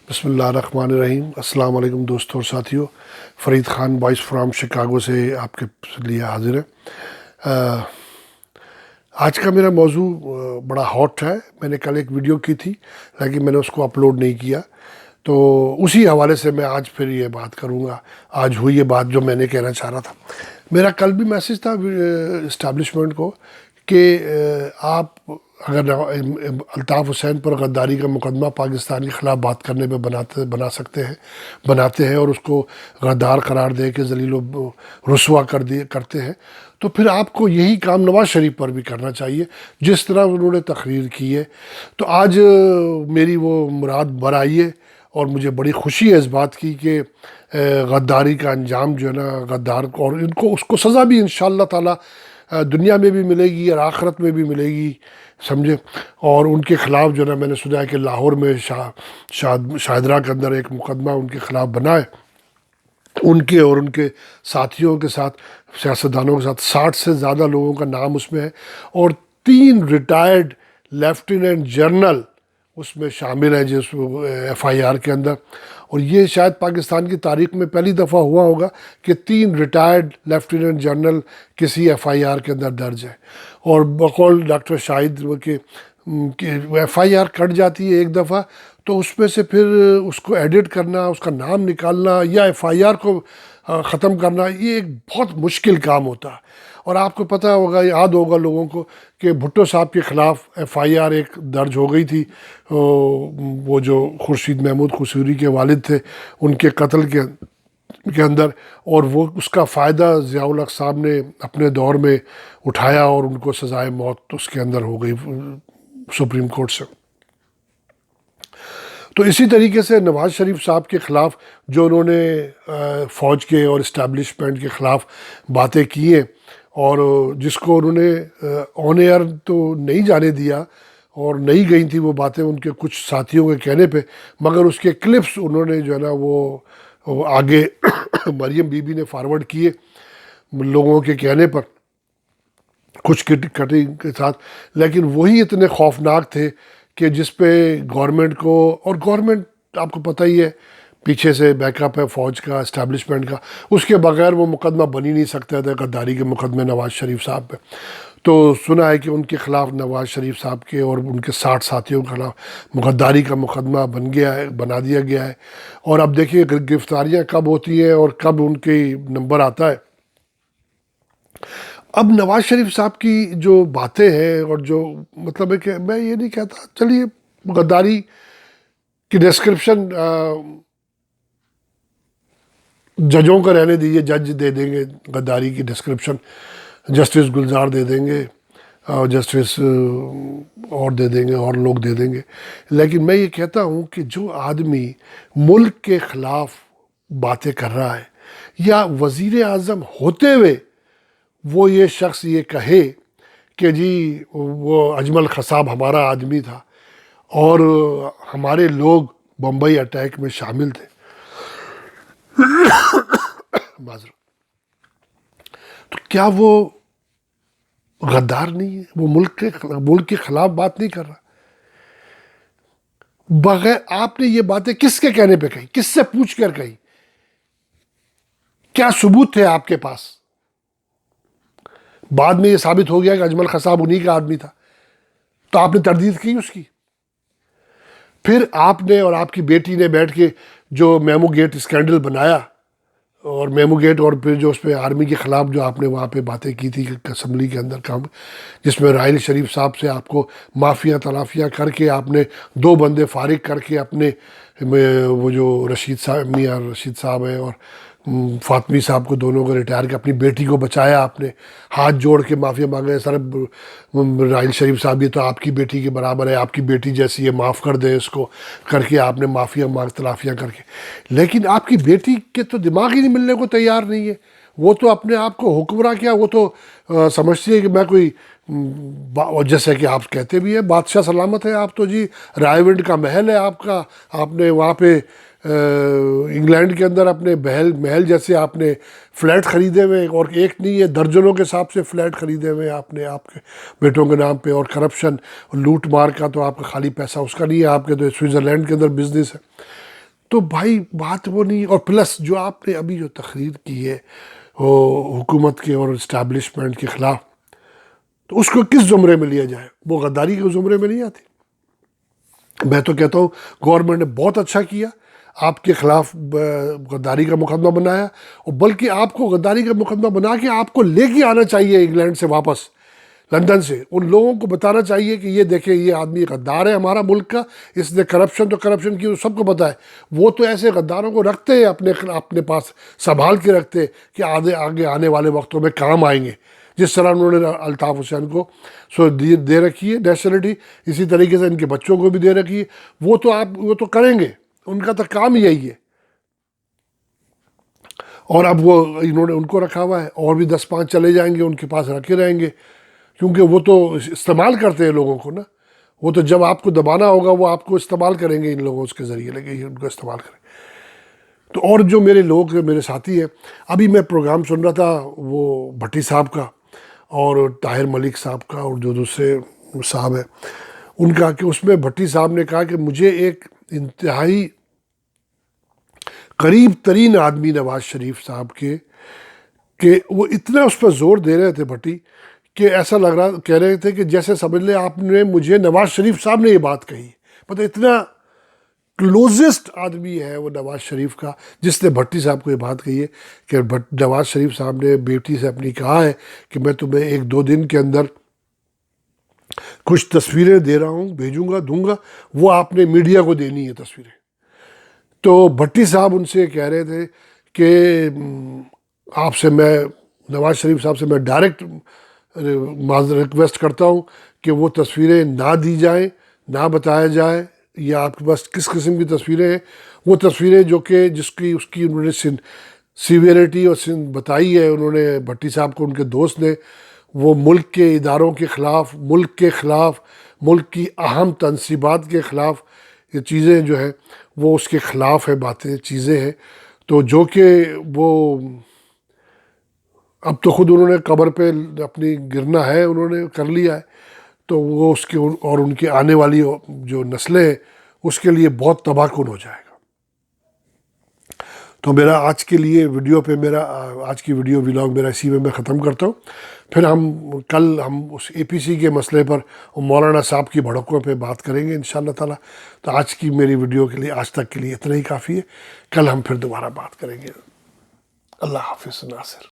بسم اللہ الرحمن الرحیم۔ السلام علیکم دوستوں اور ساتھیوں، Farid Khan voice from Chicago سے آپ کے لیے حاضر ہے۔ آج کا میرا موضوع بڑا ہاٹ ہے۔ میں نے کل ایک ویڈیو کی تھی لیکن میں نے اس کو اپلوڈ نہیں کیا، تو اسی حوالے سے میں آج پھر یہ بات کروں گا۔ آج ہوئی یہ بات جو میں نے کہنا چاہ رہا تھا۔ میرا کل بھی میسج تھا اسٹیبلشمنٹ کو کہ آپ اگر الطاف حسین پر غداری کا مقدمہ پاکستان کے خلاف بات کرنے پہ بناتے ہیں اور اس کو غدار قرار دے کے ذلیل و رسوا کرتے ہیں، تو پھر آپ کو یہی کام نواز شریف پر بھی کرنا چاہیے جس طرح انہوں نے تقریر کی ہے۔ تو آج میری وہ مراد بر آئی ہے اور مجھے بڑی خوشی ہے اس بات کی کہ غداری کا انجام جو ہے نا غدار کو، اور اس کو سزا بھی انشاءاللہ تعالی دنیا میں بھی ملے گی اور آخرت میں بھی ملے گی، سمجھے۔ اور ان کے خلاف جو ہے نا میں نے سنا ہے کہ لاہور میں شاہدرہ کے اندر ایک مقدمہ ان کے خلاف بنا ہے، ان کے اور ان کے ساتھیوں کے ساتھ، سیاستدانوں کے ساتھ 60 سے زیادہ لوگوں کا نام اس میں ہے، اور 3 ریٹائرڈ لیفٹیننٹ جنرل اس میں شامل ہیں جس ایف آئی آر کے اندر۔ اور یہ شاید پاکستان کی تاریخ میں پہلی دفعہ ہوا ہوگا کہ 3 ریٹائرڈ لیفٹیننٹ جنرل کسی ایف آئی آر کے اندر درج ہے۔ اور بقول ڈاکٹر شاہد کہ ایف آئی آر کٹ جاتی ہے ایک دفعہ تو اس میں سے پھر اس کو ایڈٹ کرنا، اس کا نام نکالنا یا ایف آئی آر کو ختم کرنا، یہ ایک بہت مشکل کام ہوتا ہے۔ اور آپ کو پتہ ہوگا، یاد ہوگا لوگوں کو کہ بھٹو صاحب کے خلاف ایف آئی آر ایک درج ہو گئی تھی، وہ جو خورشید محمود قصوری کے والد تھے ان کے قتل کے اندر، اور وہ اس کا فائدہ ضیاء الحق صاحب نے اپنے دور میں اٹھایا اور ان کو سزائے موت اس کے اندر ہو گئی سپریم کورٹ سے۔ تو اسی طریقے سے نواز شریف صاحب کے خلاف جو انہوں نے فوج کے اور اسٹیبلشمنٹ کے خلاف باتیں کی ہیں، اور جس کو انہوں نے آن ایئر تو نہیں جانے دیا اور نہیں گئی تھی وہ باتیں ان کے کچھ ساتھیوں کے کہنے پہ، مگر اس کے کلپس انہوں نے جو ہے نا وہ آگے مریم بی بی نے فارورڈ کیے لوگوں کے کہنے پر، کچھ کٹنگ کے ساتھ، لیکن وہی اتنے خوفناک تھے کہ جس پہ گورنمنٹ کو، اور گورنمنٹ آپ کو پتہ ہی ہے پیچھے سے بیک اپ ہے فوج کا، اسٹیبلشمنٹ کا، اس کے بغیر وہ مقدمہ بن ہی نہیں سکتا تھا غداری کے مقدمے نواز شریف صاحب پہ۔ تو سنا ہے کہ ان کے خلاف نواز شریف صاحب کے اور ان کے 60 ساتھیوں کے خلاف غداری کا مقدمہ بنا دیا گیا ہے۔ اور اب دیکھیے گرفتاریاں کب ہوتی ہیں اور کب ان کے نمبر آتا ہے۔ اب نواز شریف صاحب کی جو باتیں ہیں اور جو مطلب ہے کہ میں یہ نہیں کہتا، چلیے غداری کی ڈسکرپشن ججوں کو رہنے دیجیے، جج دے دیں گے غداری کی ڈسکرپشن، جسٹس گلزار دے دیں گے، جسٹس اور دے دیں گے، اور لوگ دے دیں گے۔ لیکن میں یہ کہتا ہوں کہ جو آدمی ملک کے خلاف باتیں کر رہا ہے، یا وزیر اعظم ہوتے ہوئے وہ یہ شخص یہ کہے کہ جی وہ اجمل خصاب ہمارا آدمی تھا اور ہمارے لوگ بمبئی اٹیک میں شامل تھے، معذرت، تو کیا وہ غدار نہیں ہے؟ وہ ملک کے خلاف بات نہیں کر رہا؟ بغیر آپ نے یہ باتیں کس کے کہنے پہ کہی؟ کس سے پوچھ کر کہی؟ کیا ثبوت تھے آپ کے پاس؟ بعد میں یہ ثابت ہو گیا کہ اجمل خصاب انہی کا آدمی تھا، تو آپ نے تردید کی اس کی۔ پھر آپ نے اور آپ کی بیٹی نے بیٹھ کے جو میمو گیٹ اسکینڈل بنایا، اور میمو گیٹ، اور پھر جو اس پہ آرمی کے خلاف جو آپ نے وہاں پہ باتیں کی تھی اسمبلی کے اندر کام، جس میں راحیل شریف صاحب سے آپ کو معافیا تلافیہ کر کے آپ نے 2 بندے فارغ کر کے اپنے وہ جو رشید صاحب، میاں رشید صاحب ہیں اور فاطمی صاحب کو، دونوں کو ریٹائر کے اپنی بیٹی کو بچایا، آپ نے ہاتھ جوڑ کے معافیا مانگے، سر راحیل شریف صاحب یہ تو آپ کی بیٹی کے برابر ہے، آپ کی بیٹی جیسی ہے، معاف کر دیں اس کو، کر کے آپ نے معافیا تلافیہ کر کے۔ لیکن آپ کی بیٹی کے تو دماغ ہی نہیں ملنے کو تیار نہیں ہے، وہ تو اپنے آپ کو حکمراں کیا، وہ تو سمجھتی ہے کہ میں کوئی، جیسے کہ آپ کہتے بھی ہیں بادشاہ سلامت ہے، آپ تو جی رائے ونڈ کا محل ہے آپ کا، آپ نے وہاں پہ انگلینڈ کے اندر اپنے محل جیسے آپ نے فلیٹ خریدے ہوئے، اور ایک نہیں ہے درجنوں کے حساب سے فلیٹ خریدے ہوئے آپ نے آپ کے بیٹوں کے نام پہ، اور کرپشن لوٹ مار کا تو آپ کا خالی پیسہ اس کا نہیں ہے، آپ کے تو سوئٹزرلینڈ کے اندر بزنس ہے۔ تو بھائی بات وہ نہیں. اور پلس جو آپ نے ابھی جو تقریر کی ہے وہ حکومت کے اور اسٹیبلشمنٹ کے خلاف، تو اس کو کس زمرے میں لیا جائے؟ وہ غداری کے زمرے میں نہیں آتی. میں تو کہتا ہوں گورنمنٹ نے بہت اچھا کیا، آپ کے خلاف غداری کا مقدمہ بنایا، اور بلکہ آپ کو غداری کا مقدمہ بنا کے آپ کو لے کے آنا چاہیے انگلینڈ سے واپس، لندن سے. ان لوگوں کو بتانا چاہیے کہ یہ دیکھیں یہ آدمی غدار ہے ہمارا ملک کا، اس نے کرپشن کی سب کو پتہ ہے. وہ تو ایسے غداروں کو رکھتے ہیں اپنے پاس، سنبھال کے رکھتے ہیں کہ آگے آنے والے وقتوں میں کام آئیں گے. جس طرح انہوں نے الطاف حسین کو دے رکھی ہے نیشنلٹی، اسی طریقے سے ان کے بچوں کو بھی دے رکھی ہے. وہ تو کریں گے، ان کا تو کام ہی یہی ہے. اور اب وہ انہوں نے ان کو رکھا ہوا ہے، اور بھی 10-5 چلے جائیں گے ان کے پاس رکھے رہیں گے، کیونکہ وہ تو استعمال کرتے ہیں لوگوں کو نا. وہ تو جب آپ کو دبانا ہوگا وہ آپ کو استعمال کریں گے، ان لوگوں اس کے ذریعے لگے ان کو استعمال کریں. تو اور جو میرے لوگ میرے ساتھی ہیں، ابھی میں پروگرام سن رہا تھا وہ بھٹی صاحب کا اور طاہر ملک صاحب کا اور جو دوسرے صاحب ہیں ان کا، کہ اس میں بھٹی صاحب نے کہا کہ مجھے ایک انتہائی قریب ترین آدمی نواز شریف صاحب کے، کہ وہ اتنا اس پر زور دے رہے تھے بھٹی، کہ ایسا لگ رہا کہہ رہے تھے کہ جیسے سمجھ لیں آپ نے مجھے نواز شریف صاحب نے یہ بات کہی. مطلب اتنا کلوزسٹ آدمی ہے وہ نواز شریف کا، جس نے بھٹی صاحب کو یہ بات کہی ہے کہ نواز شریف صاحب نے بیٹی سے اپنی کہا ہے کہ میں تمہیں 1-2 دن کے اندر کچھ تصویریں دے رہا ہوں، بھیجوں گا دوں گا، وہ آپ نے میڈیا کو دینی ہے تصویریں. تو بھٹی صاحب ان سے کہہ رہے تھے کہ آپ سے میں نواز شریف صاحب سے میں ڈائریکٹ ریکویسٹ کرتا ہوں کہ وہ تصویریں نہ دی جائیں، نہ بتایا جائے یا آپ کے پاس کس قسم کی تصویریں ہیں. وہ تصویریں جو کہ اس کی انہوں نے سیویریٹی اور بتائی ہے انہوں نے بھٹی صاحب کو، ان کے دوست نے، وہ ملک کے اداروں کے خلاف، ملک کے خلاف، ملک کی اہم تنصیبات کے خلاف، یہ چیزیں جو ہیں وہ اس کے خلاف ہے، باتیں چیزیں ہیں. تو جو کہ وہ اب تو خود انہوں نے قبر پہ اپنی گرنا ہے، انہوں نے کر لیا ہے. تو وہ اس کے اور ان کی آنے والی جو نسلیں ہیں اس کے لیے بہت تباہ کن ہو جائے گا. تو میرا آج کے لیے آج کی ویڈیو ولاگ میرا اسی میں ختم کرتا ہوں. پھر کل ہم اس APC کے مسئلے پر مولانا صاحب کی بھڑکوں پہ بات کریں گے انشاءاللہ تعالی. تو آج کی میری ویڈیو کے لیے آج تک کے لیے اتنا ہی کافی ہے. کل ہم پھر دوبارہ بات کریں گے. اللہ حافظ ناصر.